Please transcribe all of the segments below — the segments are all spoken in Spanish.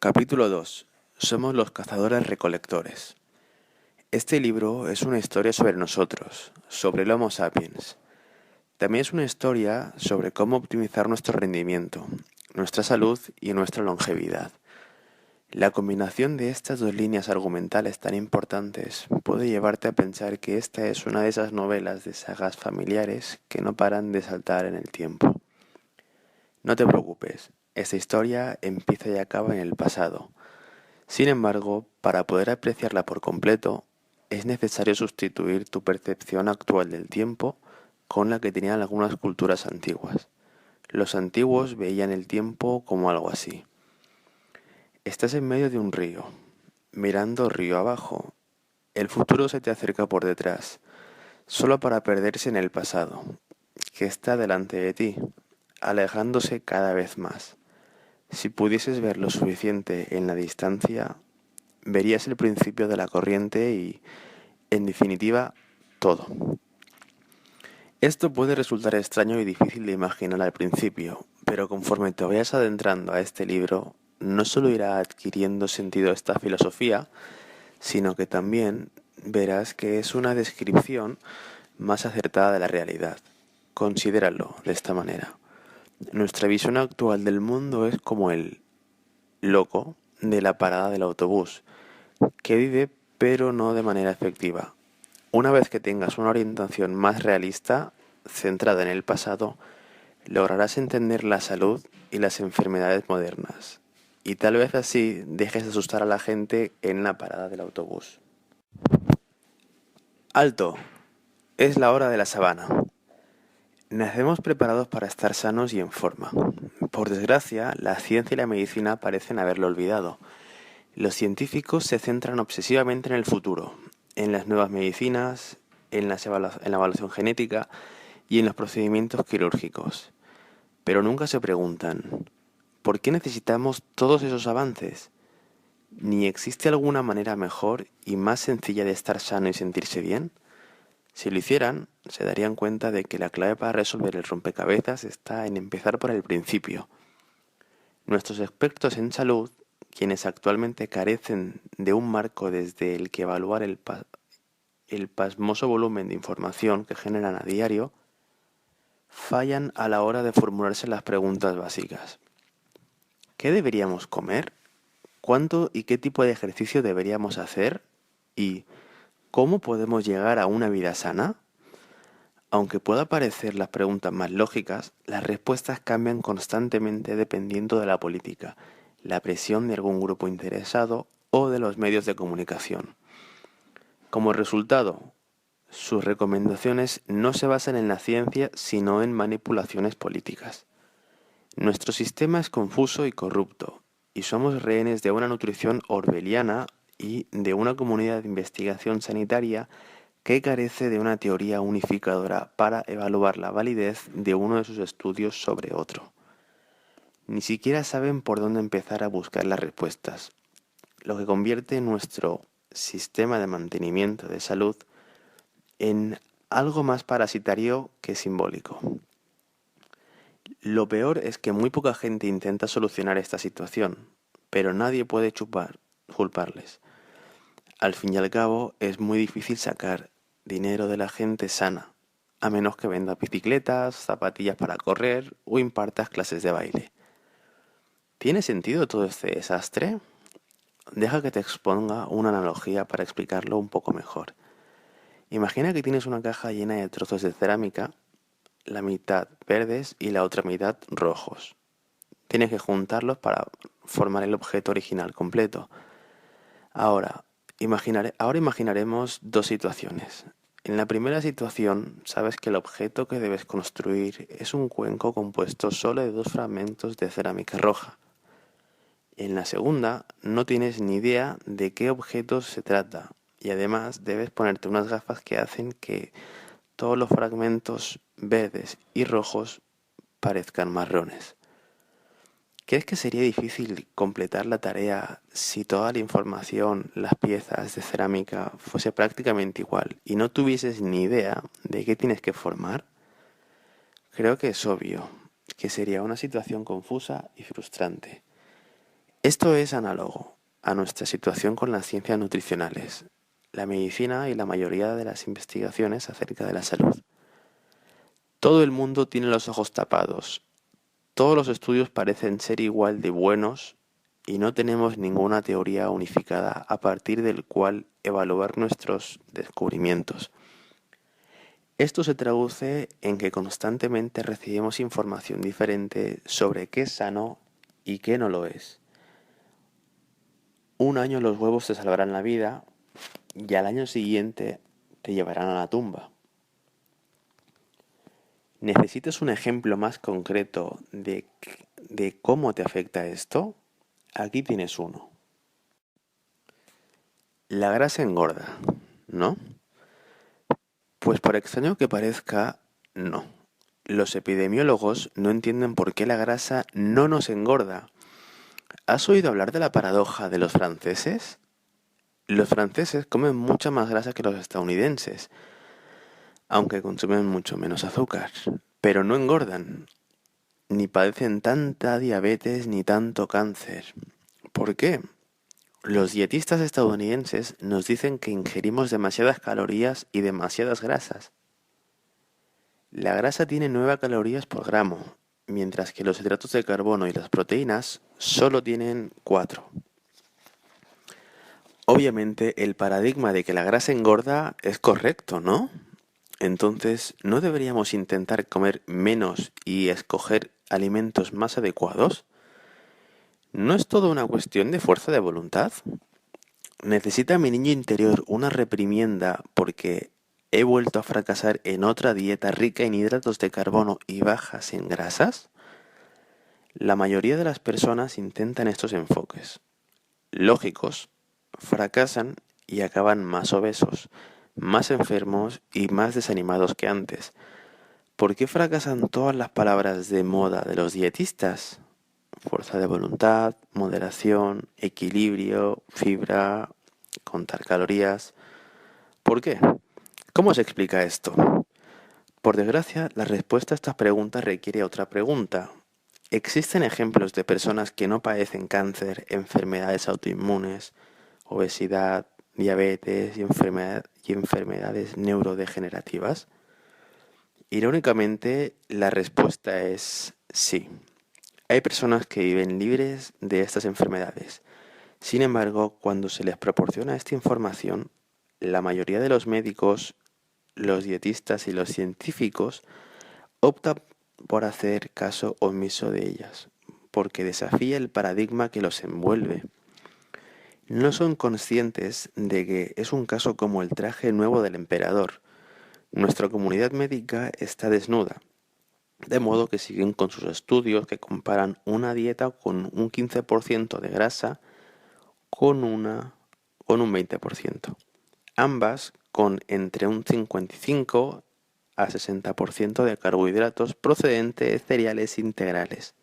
Capítulo 2. Somos los cazadores-recolectores. Este libro es una historia sobre nosotros, sobre el Homo sapiens. También es una historia sobre cómo optimizar nuestro rendimiento, nuestra salud y nuestra longevidad. La combinación de estas dos líneas argumentales tan importantes puede llevarte a pensar que esta es una de esas novelas de sagas familiares que no paran de saltar en el tiempo. No te preocupes, esta historia empieza y acaba en el pasado. Sin embargo, para poder apreciarla por completo, es necesario sustituir tu percepción actual del tiempo con la que tenían algunas culturas antiguas. Los antiguos veían el tiempo como algo así. Estás en medio de un río, mirando río abajo. El futuro se te acerca por detrás, solo para perderse en el pasado, que está delante de ti, alejándose cada vez más. Si pudieses ver lo suficiente en la distancia, verías el principio de la corriente y, en definitiva, todo. Esto puede resultar extraño y difícil de imaginar al principio, pero conforme te vayas adentrando a este libro, no solo irá adquiriendo sentido esta filosofía, sino que también verás que es una descripción más acertada de la realidad. Considéralo de esta manera. Nuestra visión actual del mundo es como el loco de la parada del autobús, que vive pero no de manera efectiva. Una vez que tengas una orientación más realista, centrada en el pasado, lograrás entender la salud y las enfermedades modernas. Y tal vez así dejes de asustar a la gente en la parada del autobús. ¡Alto! Es la hora de la sabana. Nacemos preparados para estar sanos y en forma. Por desgracia, la ciencia y la medicina parecen haberlo olvidado. Los científicos se centran obsesivamente en el futuro, en las nuevas medicinas, en la evaluación genética y en los procedimientos quirúrgicos. Pero nunca se preguntan, ¿por qué necesitamos todos esos avances? ¿Ni existe alguna manera mejor y más sencilla de estar sano y sentirse bien? Si lo hicieran, se darían cuenta de que la clave para resolver el rompecabezas está en empezar por el principio. Nuestros expertos en salud, quienes actualmente carecen de un marco desde el que evaluar el pasmoso volumen de información que generan a diario, fallan a la hora de formularse las preguntas básicas. ¿Qué deberíamos comer? ¿Cuánto y qué tipo de ejercicio deberíamos hacer? ¿Y cómo podemos llegar a una vida sana? Aunque puedan parecer las preguntas más lógicas, las respuestas cambian constantemente dependiendo de la política, la presión de algún grupo interesado o de los medios de comunicación. Como resultado, sus recomendaciones no se basan en la ciencia, sino en manipulaciones políticas. Nuestro sistema es confuso y corrupto, y somos rehenes de una nutrición orwelliana y de una comunidad de investigación sanitaria que carece de una teoría unificadora para evaluar la validez de uno de sus estudios sobre otro. Ni siquiera saben por dónde empezar a buscar las respuestas, lo que convierte nuestro sistema de mantenimiento de salud en algo más parasitario que simbólico. Lo peor es que muy poca gente intenta solucionar esta situación, pero nadie puede culparles. Al fin y al cabo, es muy difícil sacar dinero de la gente sana, a menos que venda bicicletas, zapatillas para correr o impartas clases de baile. ¿Tiene sentido todo este desastre? Deja que te exponga una analogía para explicarlo un poco mejor. Imagina que tienes una caja llena de trozos de cerámica, la mitad verdes y la otra mitad rojos. Tienes que juntarlos para formar el objeto original completo. Ahora imaginaremos dos situaciones. En la primera situación, sabes que el objeto que debes construir es un cuenco compuesto solo de dos fragmentos de cerámica roja. En la segunda, no tienes ni idea de qué objeto se trata y además debes ponerte unas gafas que hacen que todos los fragmentos verdes y rojos parezcan marrones. ¿Crees que sería difícil completar la tarea si toda la información, las piezas de cerámica fuese prácticamente igual y no tuvieses ni idea de qué tienes que formar? Creo que es obvio que sería una situación confusa y frustrante. Esto es análogo a nuestra situación con las ciencias nutricionales, la medicina y la mayoría de las investigaciones acerca de la salud. Todo el mundo tiene los ojos tapados, todos los estudios parecen ser igual de buenos y no tenemos ninguna teoría unificada a partir del cual evaluar nuestros descubrimientos. Esto se traduce en que constantemente recibimos información diferente sobre qué es sano y qué no lo es. Un año los huevos te salvarán la vida y al año siguiente te llevarán a la tumba. ¿Necesitas un ejemplo más concreto de cómo te afecta esto? Aquí tienes uno. La grasa engorda, ¿no? Pues por extraño que parezca, no. Los epidemiólogos no entienden por qué la grasa no nos engorda. ¿Has oído hablar de la paradoja de los franceses? Los franceses comen mucha más grasa que los estadounidenses, aunque consumen mucho menos azúcar, pero no engordan, ni padecen tanta diabetes ni tanto cáncer. ¿Por qué? Los dietistas estadounidenses nos dicen que ingerimos demasiadas calorías y demasiadas grasas. La grasa tiene 9 calorías por gramo, mientras que los hidratos de carbono y las proteínas solo tienen 4. Obviamente el paradigma de que la grasa engorda es correcto, ¿no? Entonces, ¿no deberíamos intentar comer menos y escoger alimentos más adecuados? ¿No es todo una cuestión de fuerza de voluntad? ¿Necesita mi niño interior una reprimienda porque he vuelto a fracasar en otra dieta rica en hidratos de carbono y bajas en grasas? La mayoría de las personas intentan estos enfoques lógicos, fracasan y acaban más obesos, más enfermos y más desanimados que antes. ¿Por qué fracasan todas las palabras de moda de los dietistas? Fuerza de voluntad, moderación, equilibrio, fibra, contar calorías. ¿Por qué? ¿Cómo se explica esto? Por desgracia, la respuesta a estas preguntas requiere otra pregunta. ¿Existen ejemplos de personas que no padecen cáncer, enfermedades autoinmunes, obesidad, diabetes y enfermedades neurodegenerativas? Irónicamente, la respuesta es sí. Hay personas que viven libres de estas enfermedades. Sin embargo, cuando se les proporciona esta información, la mayoría de los médicos, los dietistas y los científicos optan por hacer caso omiso de ellas, porque desafía el paradigma que los envuelve. No son conscientes de que es un caso como el traje nuevo del emperador. Nuestra comunidad médica está desnuda, de modo que siguen con sus estudios que comparan una dieta con un 15% de grasa con un 20%. Ambas con entre un 55 a 60% de carbohidratos procedentes de cereales integrales.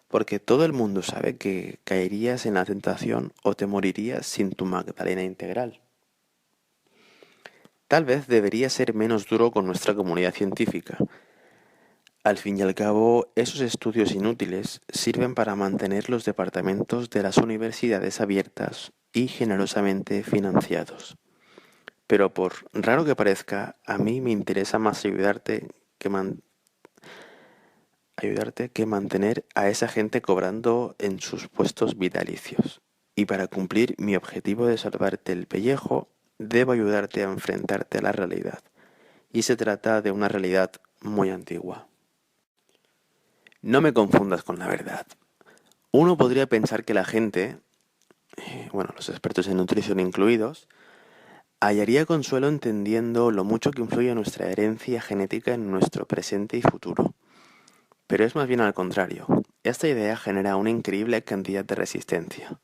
Porque todo el mundo sabe que caerías en la tentación o te morirías sin tu magdalena integral. Tal vez debería ser menos duro con nuestra comunidad científica. Al fin y al cabo, esos estudios inútiles sirven para mantener los departamentos de las universidades abiertas y generosamente financiados. Pero por raro que parezca, a mí me interesa más ayudarte que mantener a esa gente cobrando en sus puestos vitalicios. Y para cumplir mi objetivo de salvarte el pellejo, debo ayudarte a enfrentarte a la realidad. Y se trata de una realidad muy antigua. No me confundas con la verdad. Uno podría pensar que la gente, los expertos en nutrición incluidos, hallaría consuelo entendiendo lo mucho que influye nuestra herencia genética en nuestro presente y futuro. Pero es más bien al contrario. Esta idea genera una increíble cantidad de resistencia.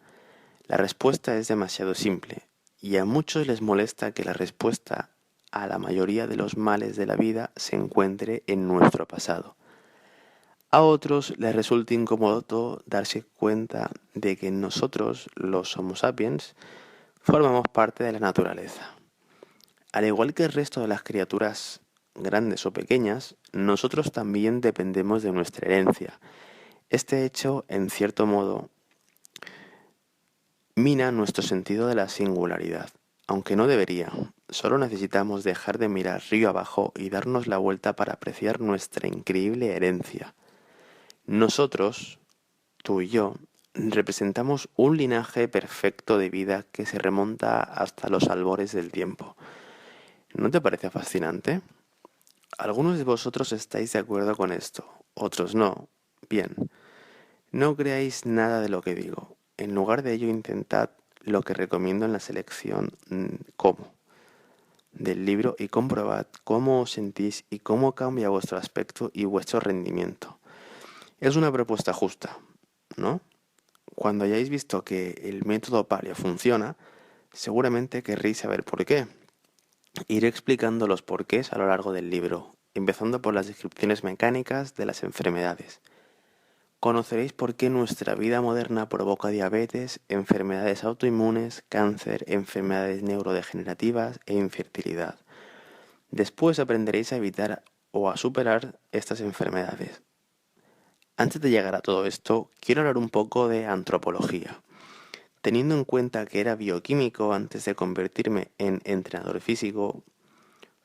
La respuesta es demasiado simple, y a muchos les molesta que la respuesta a la mayoría de los males de la vida se encuentre en nuestro pasado. A otros les resulta incómodo darse cuenta de que nosotros, los Homo sapiens, formamos parte de la naturaleza. Al igual que el resto de las criaturas grandes o pequeñas, nosotros también dependemos de nuestra herencia. Este hecho, en cierto modo, mina nuestro sentido de la singularidad, aunque no debería. Solo necesitamos dejar de mirar río abajo y darnos la vuelta para apreciar nuestra increíble herencia. Nosotros, tú y yo, representamos un linaje perfecto de vida que se remonta hasta los albores del tiempo. ¿No te parece fascinante? Algunos de vosotros estáis de acuerdo con esto, otros no. Bien, no creáis nada de lo que digo. En lugar de ello, intentad lo que recomiendo en la selección cómo del libro y comprobad cómo os sentís y cómo cambia vuestro aspecto y vuestro rendimiento. Es una propuesta justa, ¿no? Cuando hayáis visto que el método paleo funciona, seguramente querréis saber por qué. Iré explicando los porqués a lo largo del libro, empezando por las descripciones mecánicas de las enfermedades. Conoceréis por qué nuestra vida moderna provoca diabetes, enfermedades autoinmunes, cáncer, enfermedades neurodegenerativas e infertilidad. Después aprenderéis a evitar o a superar estas enfermedades. Antes de llegar a todo esto, quiero hablar un poco de antropología. Teniendo en cuenta que era bioquímico antes de convertirme en entrenador físico,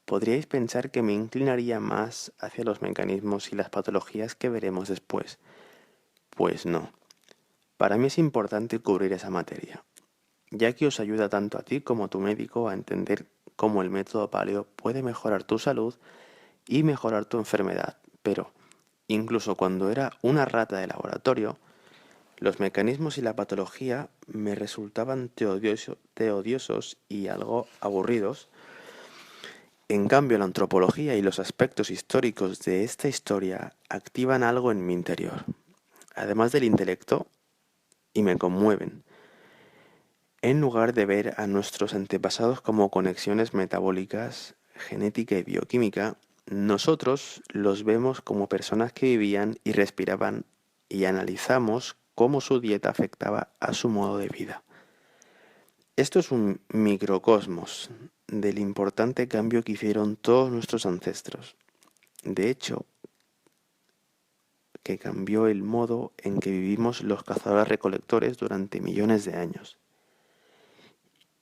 podríais pensar que me inclinaría más hacia los mecanismos y las patologías que veremos después. Pues no. Para mí es importante cubrir esa materia, ya que os ayuda tanto a ti como a tu médico a entender cómo el método paleo puede mejorar tu salud y mejorar tu enfermedad. Pero, incluso cuando era una rata de laboratorio, los mecanismos y la patología me resultaban teodiosos y algo aburridos. En cambio, la antropología y los aspectos históricos de esta historia activan algo en mi interior, además del intelecto, y me conmueven. En lugar de ver a nuestros antepasados como conexiones metabólicas, genética y bioquímica, nosotros los vemos como personas que vivían y respiraban y analizamos cómo su dieta afectaba a su modo de vida. Esto es un microcosmos del importante cambio que hicieron todos nuestros ancestros. De hecho, que cambió el modo en que vivimos los cazadores-recolectores durante millones de años.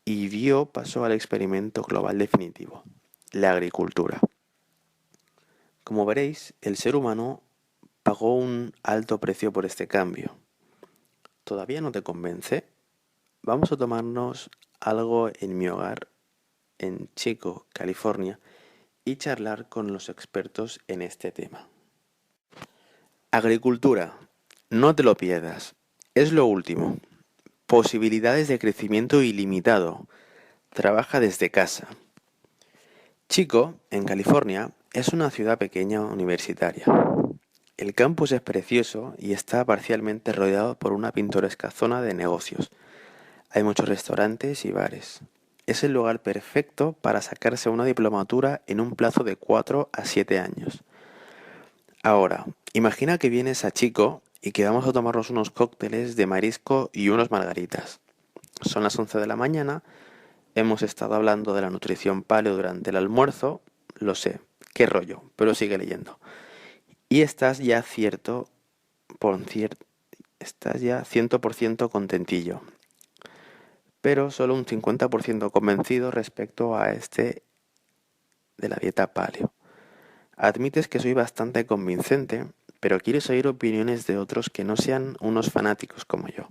Y dio paso al experimento global definitivo, la agricultura. Como veréis, el ser humano pagó un alto precio por este cambio. ¿Todavía no te convence? Vamos a tomarnos algo en mi hogar, en Chico, California, y charlar con los expertos en este tema. Agricultura. No te lo pierdas. Es lo último. Posibilidades de crecimiento ilimitado. Trabaja desde casa. Chico, en California, es una ciudad pequeña universitaria. El campus es precioso y está parcialmente rodeado por una pintoresca zona de negocios. Hay muchos restaurantes y bares. Es el lugar perfecto para sacarse una diplomatura en un plazo de 4 a 7 años. Ahora, imagina que vienes a Chico y que vamos a tomarnos unos cócteles de marisco y unos margaritas. Son las 11 de la mañana, hemos estado hablando de la nutrición paleo durante el almuerzo, lo sé, qué rollo, pero sigue leyendo. Y estás ya 100% contentillo, pero solo un 50% convencido respecto a este de la dieta paleo. Admites que soy bastante convincente, pero quieres oír opiniones de otros que no sean unos fanáticos como yo.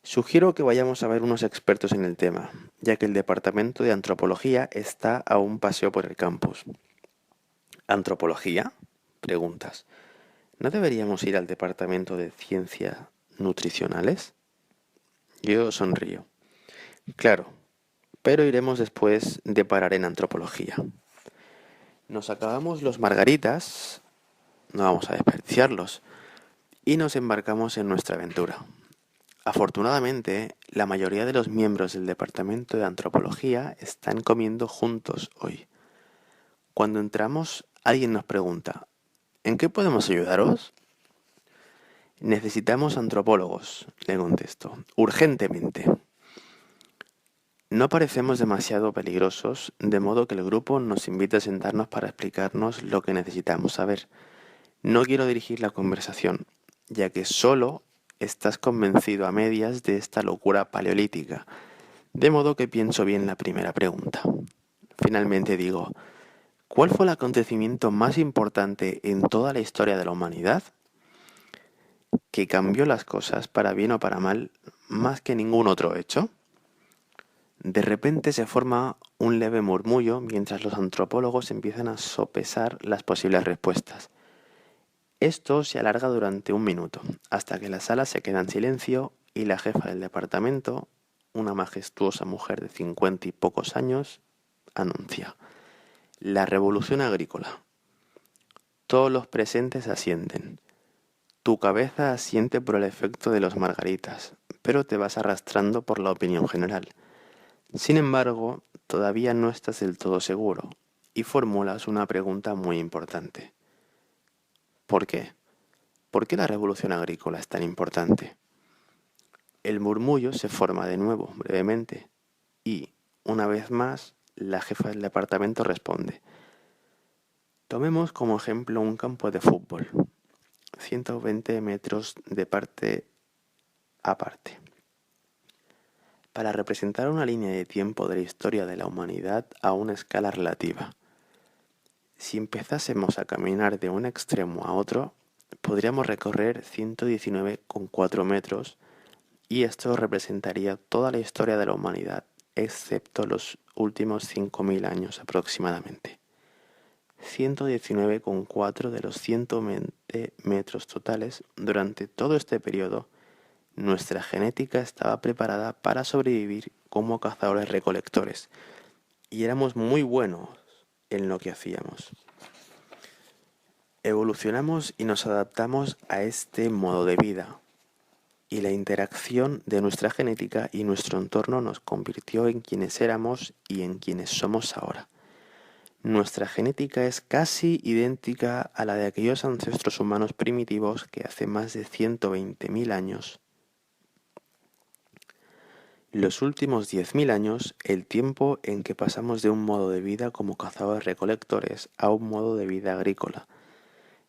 Sugiero que vayamos a ver unos expertos en el tema, ya que el departamento de antropología está a un paseo por el campus. ¿Antropología?, preguntas. ¿No deberíamos ir al departamento de ciencias nutricionales? Yo sonrío. Claro, pero iremos después de parar en antropología. Nos acabamos los margaritas, no vamos a desperdiciarlos, y nos embarcamos en nuestra aventura. Afortunadamente, la mayoría de los miembros del departamento de antropología están comiendo juntos hoy. Cuando entramos, alguien nos pregunta, ¿en qué podemos ayudaros? Necesitamos antropólogos, le contesto, urgentemente. No parecemos demasiado peligrosos, de modo que el grupo nos invita a sentarnos para explicarnos lo que necesitamos saber. No quiero dirigir la conversación, ya que solo estás convencido a medias de esta locura paleolítica, de modo que pienso bien la primera pregunta. Finalmente digo, ¿cuál fue el acontecimiento más importante en toda la historia de la humanidad? ¿Que cambió las cosas para bien o para mal más que ningún otro hecho? De repente se forma un leve murmullo mientras los antropólogos empiezan a sopesar las posibles respuestas. Esto se alarga durante 1 minuto, hasta que la sala se queda en silencio y la jefa del departamento, una majestuosa mujer de 50 y pocos años, anuncia: la revolución agrícola. Todos los presentes asienten. Tu cabeza asiente por el efecto de los margaritas, pero te vas arrastrando por la opinión general. Sin embargo, todavía no estás del todo seguro y formulas una pregunta muy importante. ¿Por qué? ¿Por qué la revolución agrícola es tan importante? El murmullo se forma de nuevo, brevemente, y, una vez más, la jefa del departamento responde. Tomemos como ejemplo un campo de fútbol, 120 metros de parte a parte. Para representar una línea de tiempo de la historia de la humanidad a una escala relativa. Si empezásemos a caminar de un extremo a otro, podríamos recorrer 119,4 metros y esto representaría toda la historia de la humanidad, excepto los últimos 5.000 años aproximadamente. 119,4 de los 120 metros totales. Durante todo este periodo, nuestra genética estaba preparada para sobrevivir como cazadores-recolectores y éramos muy buenos en lo que hacíamos. Evolucionamos y nos adaptamos a este modo de vida, y la interacción de nuestra genética y nuestro entorno nos convirtió en quienes éramos y en quienes somos ahora. Nuestra genética es casi idéntica a la de aquellos ancestros humanos primitivos que hace más de 120.000 años. Los últimos 10.000 años, el tiempo en que pasamos de un modo de vida como cazadores-recolectores a un modo de vida agrícola,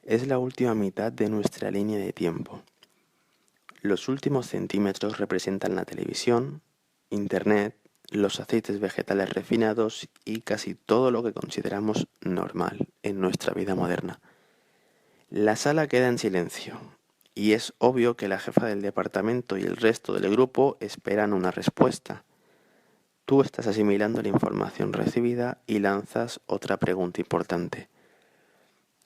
es la última mitad de nuestra línea de tiempo. Los últimos centímetros representan la televisión, Internet, los aceites vegetales refinados y casi todo lo que consideramos normal en nuestra vida moderna. La sala queda en silencio y es obvio que la jefa del departamento y el resto del grupo esperan una respuesta. Tú estás asimilando la información recibida y lanzas otra pregunta importante.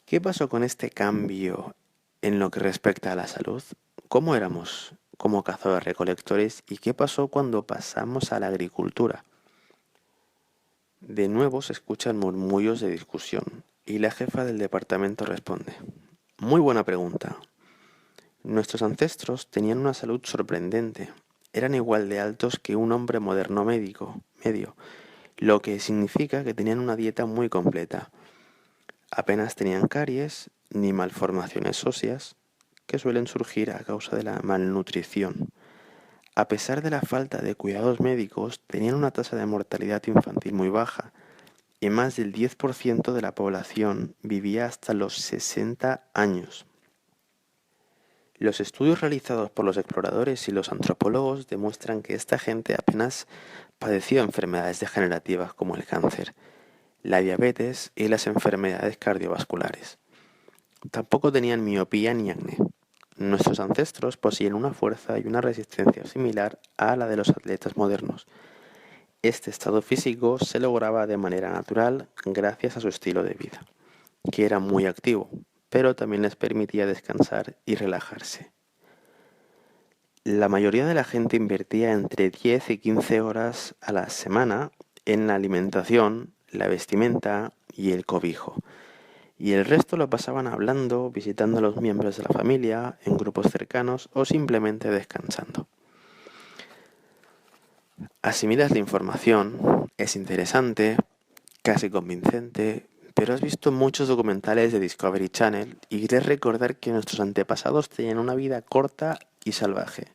¿Qué pasó con este cambio en lo que respecta a la salud? ¿Cómo éramos como cazadores-recolectores y qué pasó cuando pasamos a la agricultura? De nuevo se escuchan murmullos de discusión y la jefa del departamento responde. Muy buena pregunta. Nuestros ancestros tenían una salud sorprendente. Eran igual de altos que un hombre moderno medio, lo que significa que tenían una dieta muy completa. Apenas tenían caries ni malformaciones óseas, que suelen surgir a causa de la malnutrición. A pesar de la falta de cuidados médicos, tenían una tasa de mortalidad infantil muy baja y más del 10% de la población vivía hasta los 60 años. Los estudios realizados por los exploradores y los antropólogos demuestran que esta gente apenas padeció enfermedades degenerativas como el cáncer, la diabetes y las enfermedades cardiovasculares. Tampoco tenían miopía ni acné. Nuestros ancestros poseían una fuerza y una resistencia similar a la de los atletas modernos. Este estado físico se lograba de manera natural gracias a su estilo de vida, que era muy activo, pero también les permitía descansar y relajarse. La mayoría de la gente invertía entre 10 y 15 horas a la semana en la alimentación, la vestimenta y el cobijo. Y el resto lo pasaban hablando, visitando a los miembros de la familia, en grupos cercanos o simplemente descansando. Asimilas la información, es interesante, casi convincente, pero has visto muchos documentales de Discovery Channel y quieres recordar que nuestros antepasados tenían una vida corta y salvaje.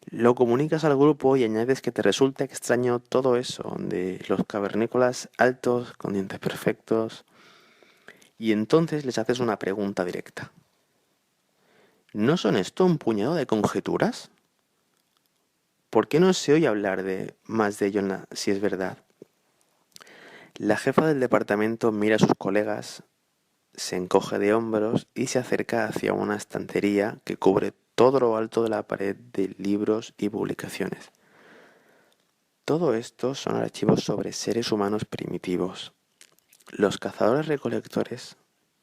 Lo comunicas al grupo y añades que te resulta extraño todo eso de los cavernícolas altos, con dientes perfectos. Y entonces les haces una pregunta directa. ¿No son esto un puñado de conjeturas? ¿Por qué no se oye hablar de más de ello si es verdad? La jefa del departamento mira a sus colegas, se encoge de hombros y se acerca hacia una estantería que cubre todo lo alto de la pared de libros y publicaciones. Todo esto son archivos sobre seres humanos primitivos. Los cazadores-recolectores,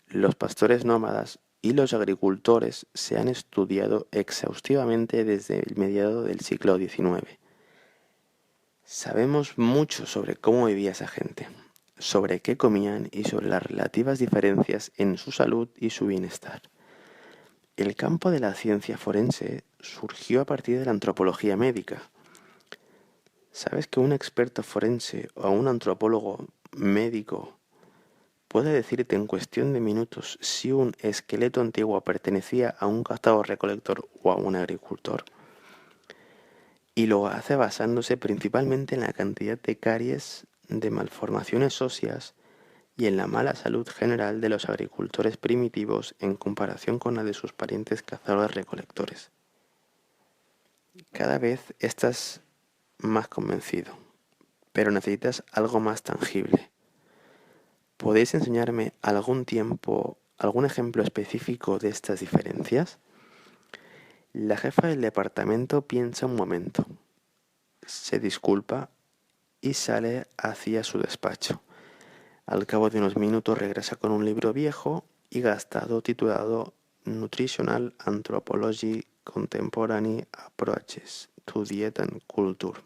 los pastores nómadas y los agricultores se han estudiado exhaustivamente desde el mediado del siglo XIX. Sabemos mucho sobre cómo vivía esa gente, sobre qué comían y sobre las relativas diferencias en su salud y su bienestar. El campo de la ciencia forense surgió a partir de la antropología médica. ¿Sabes que un experto forense o un antropólogo médico puede decirte en cuestión de minutos si un esqueleto antiguo pertenecía a un cazador-recolector o a un agricultor? Y lo hace basándose principalmente en la cantidad de caries, de malformaciones óseas y en la mala salud general de los agricultores primitivos en comparación con la de sus parientes cazadores-recolectores. Cada vez estás más convencido, pero necesitas algo más tangible. ¿Podéis enseñarme algún ejemplo específico de estas diferencias? La jefa del departamento piensa un momento, se disculpa y sale hacia su despacho. Al cabo de unos minutos regresa con un libro viejo y gastado titulado Nutritional Anthropology Contemporary Approaches to Diet and Culture,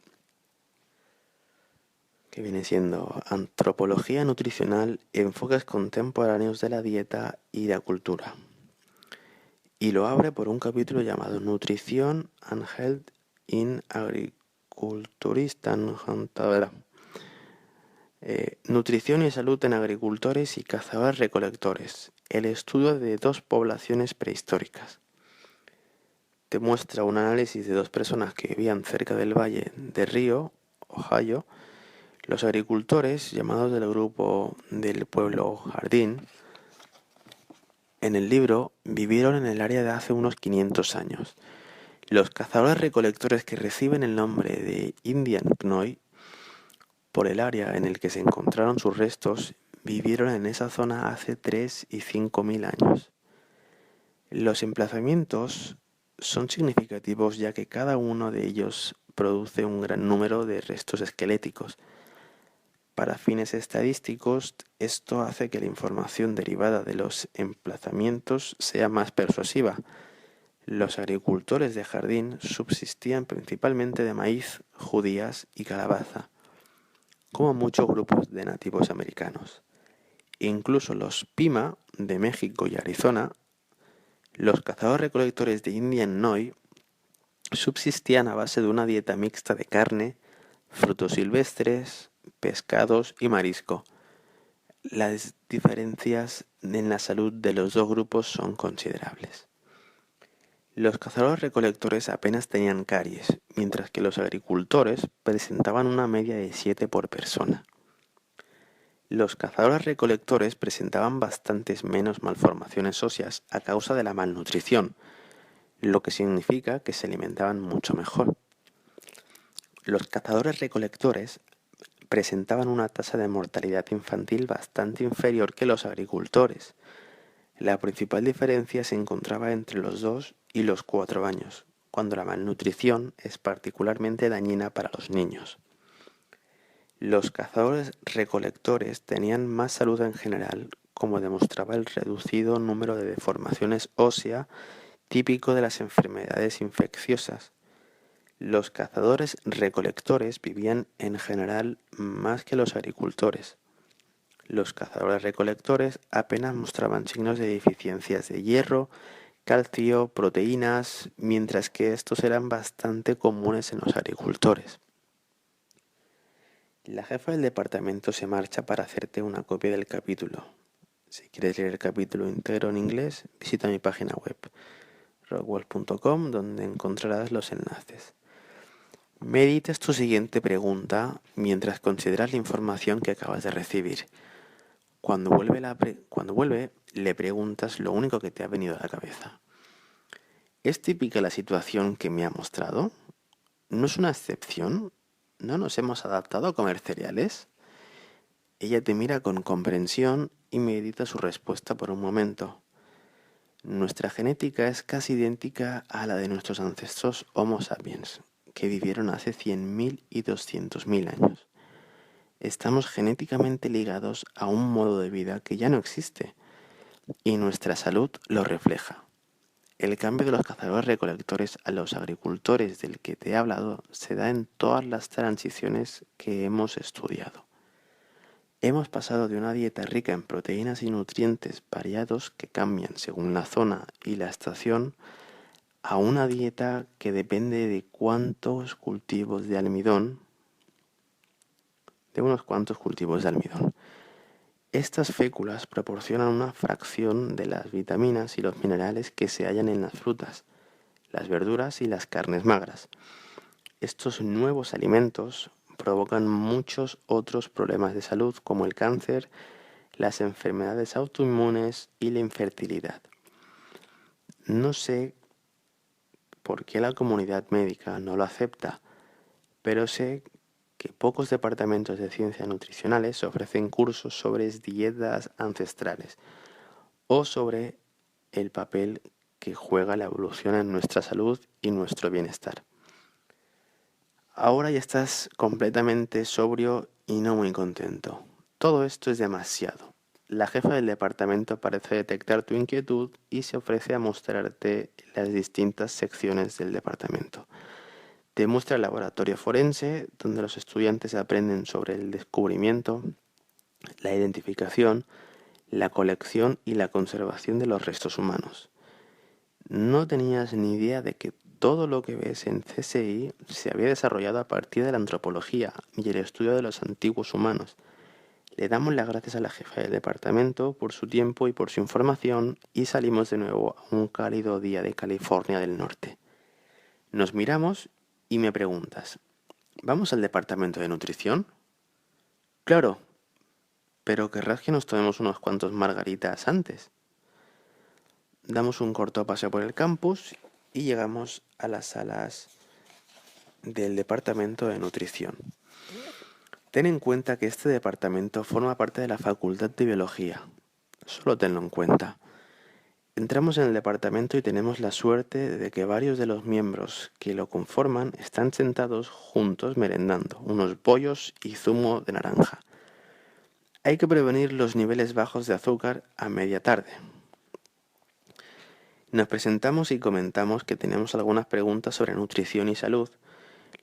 que viene siendo Antropología Nutricional, Enfoques Contemporáneos de la Dieta y la Cultura. Y lo abre por un capítulo llamado Nutrition and Health in Agriculturist and Hunter. Nutrición y salud en agricultores y cazadores-recolectores. El estudio de dos poblaciones prehistóricas. Te muestra un análisis de dos personas que vivían cerca del valle de Río, Ohio. Los agricultores, llamados del grupo del pueblo Jardín, en el libro vivieron en el área de hace unos 500 años. Los cazadores-recolectores que reciben el nombre de Indian Knoy por el área en el que se encontraron sus restos, vivieron en esa zona hace 3 y 5.000 años. Los emplazamientos son significativos ya que cada uno de ellos produce un gran número de restos esqueléticos. Para fines estadísticos, esto hace que la información derivada de los emplazamientos sea más persuasiva. Los agricultores de jardín subsistían principalmente de maíz, judías y calabaza, como muchos grupos de nativos americanos. Incluso los Pima de México y Arizona, los cazadores-recolectores de Indian Knoy, subsistían a base de una dieta mixta de carne, frutos silvestres, pescados y marisco. Las diferencias en la salud de los dos grupos son considerables. Los cazadores-recolectores apenas tenían caries, mientras que los agricultores presentaban una media de 7 por persona. Los cazadores-recolectores presentaban bastantes menos malformaciones óseas a causa de la malnutrición, lo que significa que se alimentaban mucho mejor. Los cazadores-recolectores presentaban una tasa de mortalidad infantil bastante inferior que los agricultores. La principal diferencia se encontraba entre los 2 y los 4 años, cuando la malnutrición es particularmente dañina para los niños. Los cazadores-recolectores tenían más salud en general, como demostraba el reducido número de deformaciones óseas típico de las enfermedades infecciosas. Los cazadores-recolectores vivían en general más que los agricultores. Los cazadores-recolectores apenas mostraban signos de deficiencias de hierro, calcio, proteínas, mientras que estos eran bastante comunes en los agricultores. La jefa del departamento se marcha para hacerte una copia del capítulo. Si quieres leer el capítulo íntegro en inglés, visita mi página web, rockwell.com, donde encontrarás los enlaces. Meditas tu siguiente pregunta mientras consideras la información que acabas de recibir. Cuando vuelve, le preguntas lo único que te ha venido a la cabeza. ¿Es típica la situación que me ha mostrado? ¿No es una excepción? ¿No nos hemos adaptado a comer cereales? Ella te mira con comprensión y medita su respuesta por un momento. Nuestra genética es casi idéntica a la de nuestros ancestros Homo sapiens, que vivieron hace 100.000 y 200.000 años. Estamos genéticamente ligados a un modo de vida que ya no existe, y nuestra salud lo refleja. El cambio de los cazadores-recolectores a los agricultores del que te he hablado se da en todas las transiciones que hemos estudiado. Hemos pasado de una dieta rica en proteínas y nutrientes variados que cambian según la zona y la estación a una dieta que depende de cuántos cultivos de almidón, de unos cuantos cultivos de almidón. Estas féculas proporcionan una fracción de las vitaminas y los minerales que se hallan en las frutas, las verduras y las carnes magras. Estos nuevos alimentos provocan muchos otros problemas de salud como el cáncer, las enfermedades autoinmunes y la infertilidad. No sé por qué la comunidad médica no lo acepta, pero sé que pocos departamentos de ciencias nutricionales ofrecen cursos sobre dietas ancestrales o sobre el papel que juega la evolución en nuestra salud y nuestro bienestar. Ahora ya estás completamente sobrio y no muy contento. Todo esto es demasiado. La jefa del departamento parece detectar tu inquietud y se ofrece a mostrarte las distintas secciones del departamento. Te muestra el laboratorio forense, donde los estudiantes aprenden sobre el descubrimiento, la identificación, la colección y la conservación de los restos humanos. No tenías ni idea de que todo lo que ves en CSI se había desarrollado a partir de la antropología y el estudio de los antiguos humanos. Le damos las gracias a la jefa del departamento por su tiempo y por su información y salimos de nuevo a un cálido día de California del Norte. Nos miramos y me preguntas, ¿vamos al departamento de nutrición? Claro, pero querrás que nos tomemos unos cuantos margaritas antes. Damos un corto paseo por el campus y llegamos a las salas del departamento de nutrición. Ten en cuenta que este departamento forma parte de la Facultad de Biología. Solo tenlo en cuenta. Entramos en el departamento y tenemos la suerte de que varios de los miembros que lo conforman están sentados juntos merendando unos bollos y zumo de naranja. Hay que prevenir los niveles bajos de azúcar a media tarde. Nos presentamos y comentamos que tenemos algunas preguntas sobre nutrición y salud.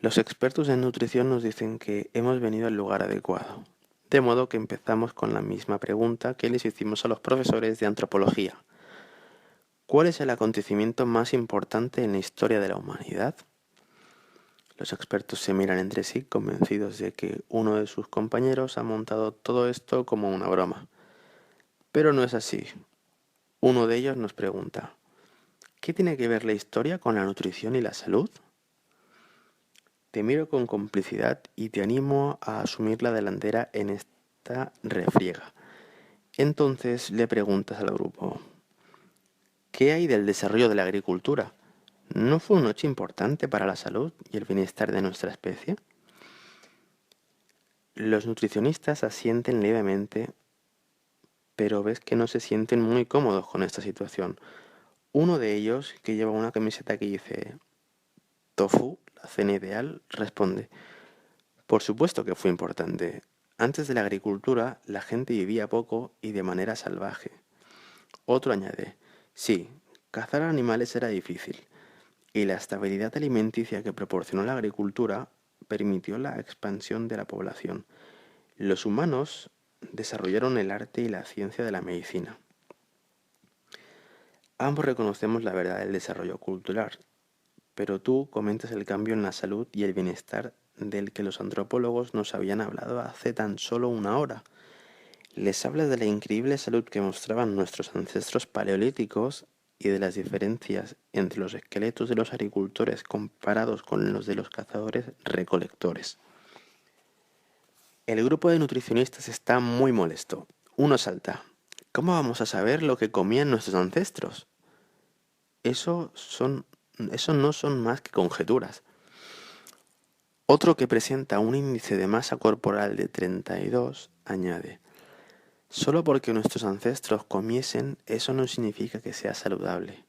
Los expertos en nutrición nos dicen que hemos venido al lugar adecuado. De modo que empezamos con la misma pregunta que les hicimos a los profesores de antropología. ¿Cuál es el acontecimiento más importante en la historia de la humanidad? Los expertos se miran entre sí, convencidos de que uno de sus compañeros ha montado todo esto como una broma. Pero no es así. Uno de ellos nos pregunta, ¿qué tiene que ver la historia con la nutrición y la salud? Te miro con complicidad y te animo a asumir la delantera en esta refriega. Entonces le preguntas al grupo, ¿qué hay del desarrollo de la agricultura? ¿No fue un hecho importante para la salud y el bienestar de nuestra especie? Los nutricionistas asienten levemente, pero ves que no se sienten muy cómodos con esta situación. Uno de ellos, que lleva una camiseta que dice Tofu, la cena ideal, responde, por supuesto que fue importante. Antes de la agricultura, la gente vivía poco y de manera salvaje. Otro añade, sí, cazar animales era difícil, y la estabilidad alimenticia que proporcionó la agricultura permitió la expansión de la población. Los humanos desarrollaron el arte y la ciencia de la medicina. Ambos reconocemos la verdad del desarrollo cultural, pero tú comentas el cambio en la salud y el bienestar del que los antropólogos nos habían hablado hace tan solo una hora. Les hablas de la increíble salud que mostraban nuestros ancestros paleolíticos y de las diferencias entre los esqueletos de los agricultores comparados con los de los cazadores-recolectores. El grupo de nutricionistas está muy molesto. Uno salta. ¿Cómo vamos a saber lo que comían nuestros ancestros? Eso no son más que conjeturas. Otro que presenta un índice de masa corporal de 32 añade: solo porque nuestros ancestros comiesen, eso no significa que sea saludable.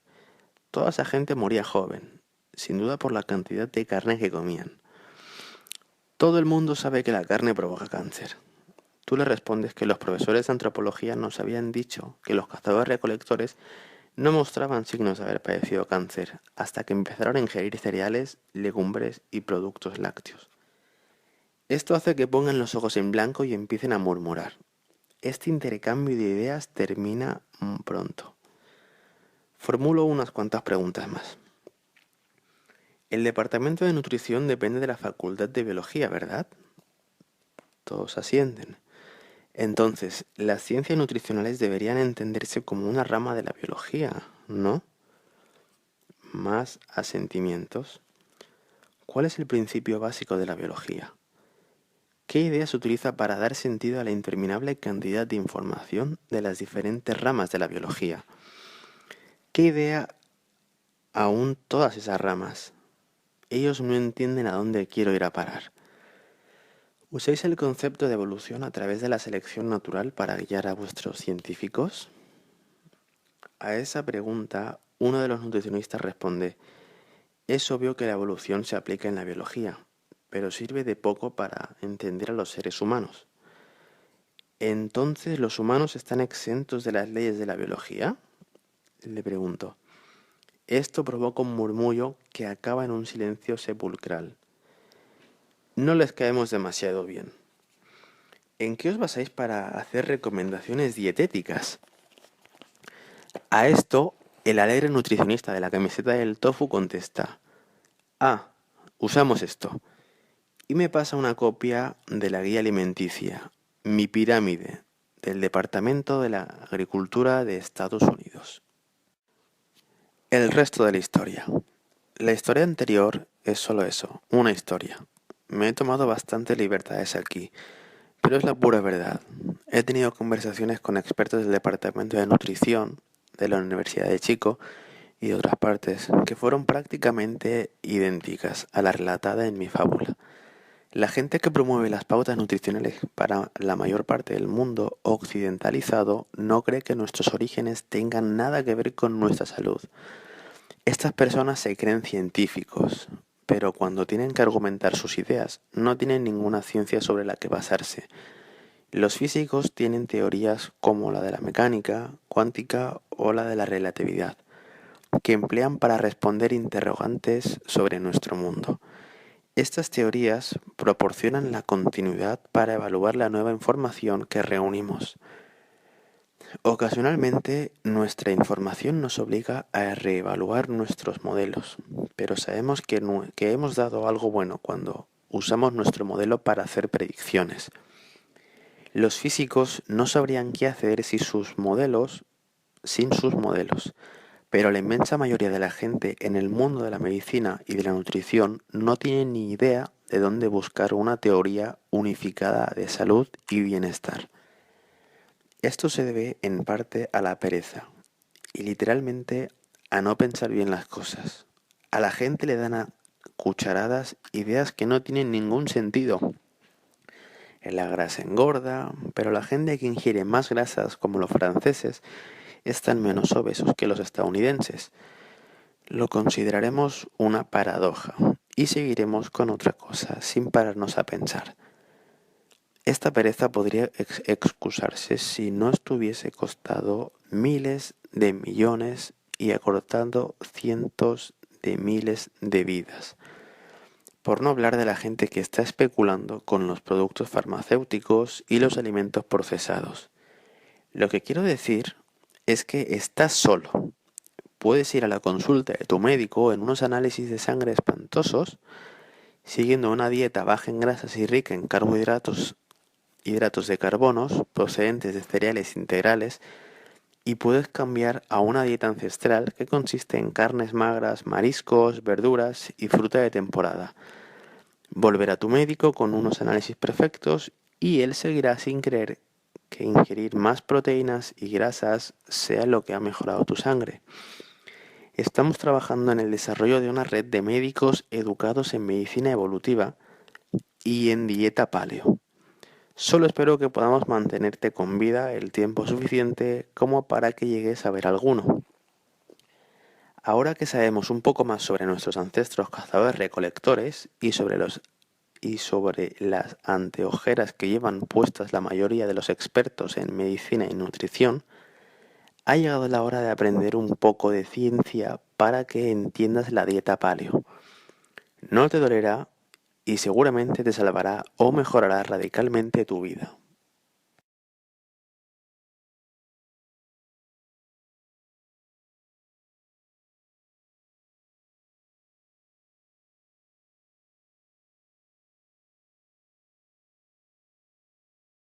Toda esa gente moría joven, sin duda por la cantidad de carne que comían. Todo el mundo sabe que la carne provoca cáncer. Tú le respondes que los profesores de antropología nos habían dicho que los cazadores-recolectores no mostraban signos de haber padecido cáncer hasta que empezaron a ingerir cereales, legumbres y productos lácteos. Esto hace que pongan los ojos en blanco y empiecen a murmurar. Este intercambio de ideas termina pronto. Formulo unas cuantas preguntas más. El departamento de nutrición depende de la facultad de biología, ¿verdad? Todos asienten. Entonces, las ciencias nutricionales deberían entenderse como una rama de la biología, ¿no? Más asentimientos. ¿Cuál es el principio básico de la biología? ¿Qué idea se utiliza para dar sentido a la interminable cantidad de información de las diferentes ramas de la biología? ¿Qué idea aún todas esas ramas? Ellos no entienden a dónde quiero ir a parar. ¿Usáis el concepto de evolución a través de la selección natural para guiar a vuestros científicos? A esa pregunta, uno de los nutricionistas responde: es obvio que la evolución se aplica en la biología, pero sirve de poco para entender a los seres humanos. ¿Entonces los humanos están exentos de las leyes de la biología? Le pregunto. Esto provoca un murmullo que acaba en un silencio sepulcral. No les caemos demasiado bien. ¿En qué os basáis para hacer recomendaciones dietéticas? A esto, el alegre nutricionista de la camiseta del tofu contesta: usamos esto. Y me pasa una copia de la guía alimenticia, Mi Pirámide, del Departamento de la Agricultura de Estados Unidos. El resto de la historia. La historia anterior es solo eso, una historia. Me he tomado bastantes libertades aquí, pero es la pura verdad. He tenido conversaciones con expertos del Departamento de Nutrición de la Universidad de Chico y de otras partes que fueron prácticamente idénticas a la relatada en mi fábula. La gente que promueve las pautas nutricionales para la mayor parte del mundo occidentalizado no cree que nuestros orígenes tengan nada que ver con nuestra salud. Estas personas se creen científicos, pero cuando tienen que argumentar sus ideas, no tienen ninguna ciencia sobre la que basarse. Los físicos tienen teorías como la de la mecánica cuántica o la de la relatividad, que emplean para responder interrogantes sobre nuestro mundo. Estas teorías proporcionan la continuidad para evaluar la nueva información que reunimos. Ocasionalmente, nuestra información nos obliga a reevaluar nuestros modelos, pero sabemos que hemos dado algo bueno cuando usamos nuestro modelo para hacer predicciones. Los físicos no sabrían qué hacer sin sus modelos, pero la inmensa mayoría de la gente en el mundo de la medicina y de la nutrición no tiene ni idea de dónde buscar una teoría unificada de salud y bienestar. Esto se debe en parte a la pereza y literalmente a no pensar bien las cosas. A la gente le dan a cucharadas ideas que no tienen ningún sentido. La grasa engorda, pero la gente que ingiere más grasas, como los franceses, están menos obesos que los estadounidenses. Lo consideraremos una paradoja y seguiremos con otra cosa sin pararnos a pensar. Esta pereza podría excusarse si no estuviese costado miles de millones y acortando cientos de miles de vidas. Por no hablar de la gente que está especulando con los productos farmacéuticos y los alimentos procesados. Lo que quiero decir es que estás solo. Puedes ir a la consulta de tu médico en unos análisis de sangre espantosos, siguiendo una dieta baja en grasas y rica en hidratos de carbonos procedentes de cereales integrales, y puedes cambiar a una dieta ancestral que consiste en carnes magras, mariscos, verduras y fruta de temporada. Volver a tu médico con unos análisis perfectos y él seguirá sin creer que ingerir más proteínas y grasas sea lo que ha mejorado tu sangre. Estamos trabajando en el desarrollo de una red de médicos educados en medicina evolutiva y en dieta paleo. Solo espero que podamos mantenerte con vida el tiempo suficiente como para que llegues a ver alguno. Ahora que sabemos un poco más sobre nuestros ancestros cazadores-recolectores y sobre las anteojeras que llevan puestas la mayoría de los expertos en medicina y nutrición, ha llegado la hora de aprender un poco de ciencia para que entiendas la dieta paleo. No te dolerá y seguramente te salvará o mejorará radicalmente tu vida.